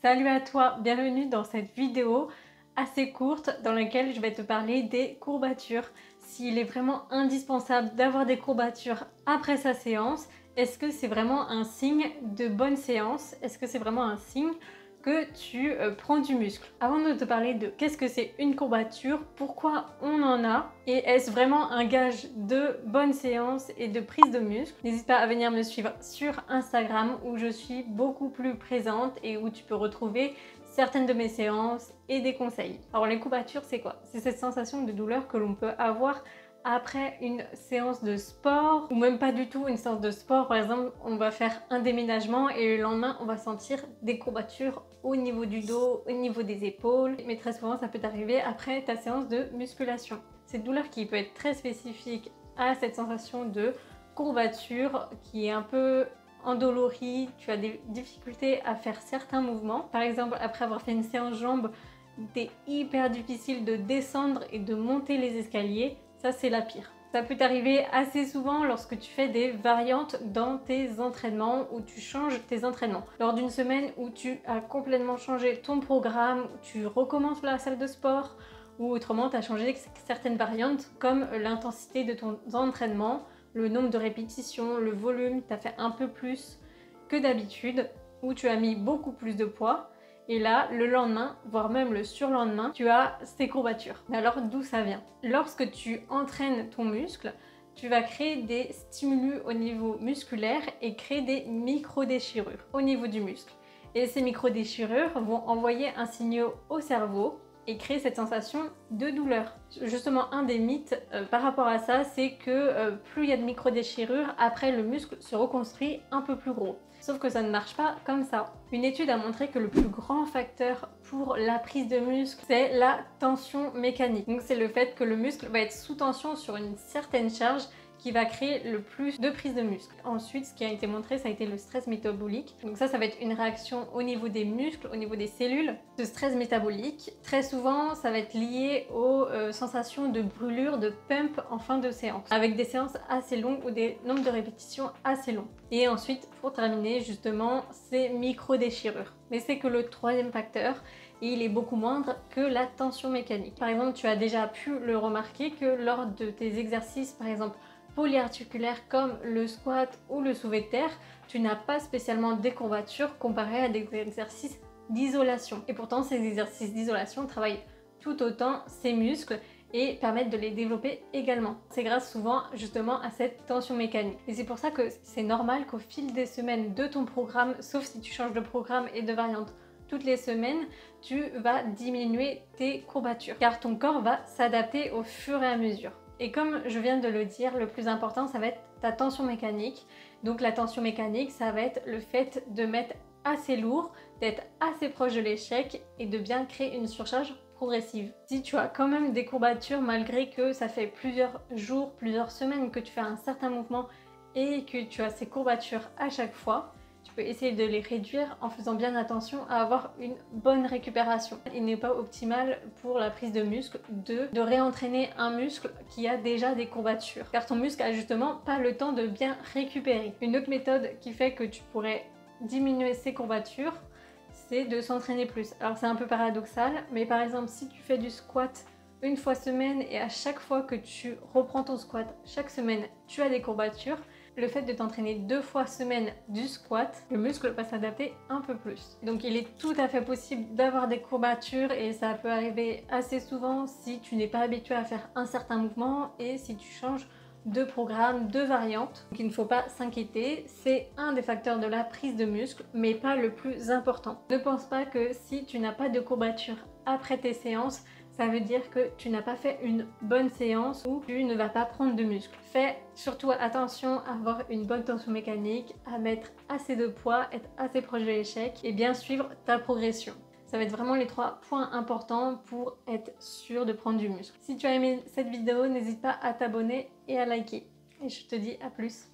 Salut à toi, bienvenue dans cette vidéo assez courte dans laquelle je vais te parler des courbatures. S'il est vraiment indispensable d'avoir des courbatures après sa séance, est-ce que c'est vraiment un signe de bonne séance? Est-ce que c'est vraiment un signe que tu prends du muscle? Avant de te parler de qu'est-ce que c'est une courbature, pourquoi on en a et est-ce vraiment un gage de bonne séance et de prise de muscle, n'hésite pas à venir me suivre sur Instagram où je suis beaucoup plus présente et où tu peux retrouver certaines de mes séances et des conseils. Alors les courbatures, c'est quoi? C'est cette sensation de douleur que l'on peut avoir après une séance de sport ou même pas du tout une séance de sport. Par exemple, on va faire un déménagement et le lendemain, on va sentir des courbatures au niveau du dos, au niveau des épaules. Mais très souvent, ça peut t'arriver après ta séance de musculation. Cette douleur qui peut être très spécifique à cette sensation de courbature qui est un peu endolorie, tu as des difficultés à faire certains mouvements. Par exemple, après avoir fait une séance jambes, c'est hyper difficile de descendre et de monter les escaliers. Ça, c'est la pire. Ça peut t'arriver assez souvent lorsque tu fais des variantes dans tes entraînements ou tu changes tes entraînements. Lors d'une semaine où tu as complètement changé ton programme, tu recommences la salle de sport ou autrement tu as changé certaines variantes comme l'intensité de ton entraînement, le nombre de répétitions, le volume, tu as fait un peu plus que d'habitude ou tu as mis beaucoup plus de poids. Et là, le lendemain, voire même le surlendemain, tu as ces courbatures. Mais alors, d'où ça vient? Lorsque tu entraînes ton muscle, tu vas créer des stimulus au niveau musculaire et créer des micro-déchirures au niveau du muscle. Et ces micro-déchirures vont envoyer un signal au cerveau et créer cette sensation de douleur. Justement, un des mythes par rapport à ça, c'est que plus il y a de micro-déchirures, après le muscle se reconstruit un peu plus gros. Sauf que ça ne marche pas comme ça. Une étude a montré que le plus grand facteur pour la prise de muscle, c'est la tension mécanique. Donc c'est le fait que le muscle va être sous tension sur une certaine charge qui va créer le plus de prise de muscle. Ensuite, ce qui a été montré, ça a été le stress métabolique. Donc ça va être une réaction au niveau des muscles, au niveau des cellules. Ce stress métabolique, très souvent, ça va être lié aux sensations de brûlure, de pump en fin de séance, avec des séances assez longues ou des nombres de répétitions assez longs. Et ensuite, pour terminer, justement, ces micro-déchirures. Mais c'est que le troisième facteur, et il est beaucoup moindre que la tension mécanique. Par exemple, tu as déjà pu le remarquer que lors de tes exercices, par exemple, polyarticulaires comme le squat ou le soulevé de terre, tu n'as pas spécialement des courbatures comparé à des exercices d'isolation. Et pourtant, ces exercices d'isolation travaillent tout autant ces muscles et permettent de les développer également. C'est grâce souvent justement à cette tension mécanique. Et c'est pour ça que c'est normal qu'au fil des semaines de ton programme, sauf si tu changes de programme et de variante toutes les semaines, tu vas diminuer tes courbatures car ton corps va s'adapter au fur et à mesure. Et comme je viens de le dire, le plus important, ça va être ta tension mécanique. Donc la tension mécanique, ça va être le fait de mettre assez lourd, d'être assez proche de l'échec et de bien créer une surcharge progressive. Si tu as quand même des courbatures malgré que ça fait plusieurs jours, plusieurs semaines que tu fais un certain mouvement et que tu as ces courbatures à chaque fois, tu peux essayer de les réduire en faisant bien attention à avoir une bonne récupération. Il n'est pas optimal pour la prise de muscle de réentraîner un muscle qui a déjà des courbatures, car ton muscle a justement pas le temps de bien récupérer. Une autre méthode qui fait que tu pourrais diminuer ces courbatures, c'est de s'entraîner plus. Alors c'est un peu paradoxal, mais par exemple si tu fais du squat une fois semaine et à chaque fois que tu reprends ton squat chaque semaine, tu as des courbatures, le fait de t'entraîner 2 fois semaine du squat, le muscle va s'adapter un peu plus. Donc il est tout à fait possible d'avoir des courbatures et ça peut arriver assez souvent si tu n'es pas habitué à faire un certain mouvement et si tu changes de programme, de variante. Donc il ne faut pas s'inquiéter, c'est un des facteurs de la prise de muscle, mais pas le plus important. Ne pense pas que si tu n'as pas de courbatures après tes séances, ça veut dire que tu n'as pas fait une bonne séance ou tu ne vas pas prendre de muscle. Fais surtout attention à avoir une bonne tension mécanique, à mettre assez de poids, être assez proche de l'échec et bien suivre ta progression. Ça va être vraiment les 3 points importants pour être sûr de prendre du muscle. Si tu as aimé cette vidéo, n'hésite pas à t'abonner et à liker. Et je te dis à plus.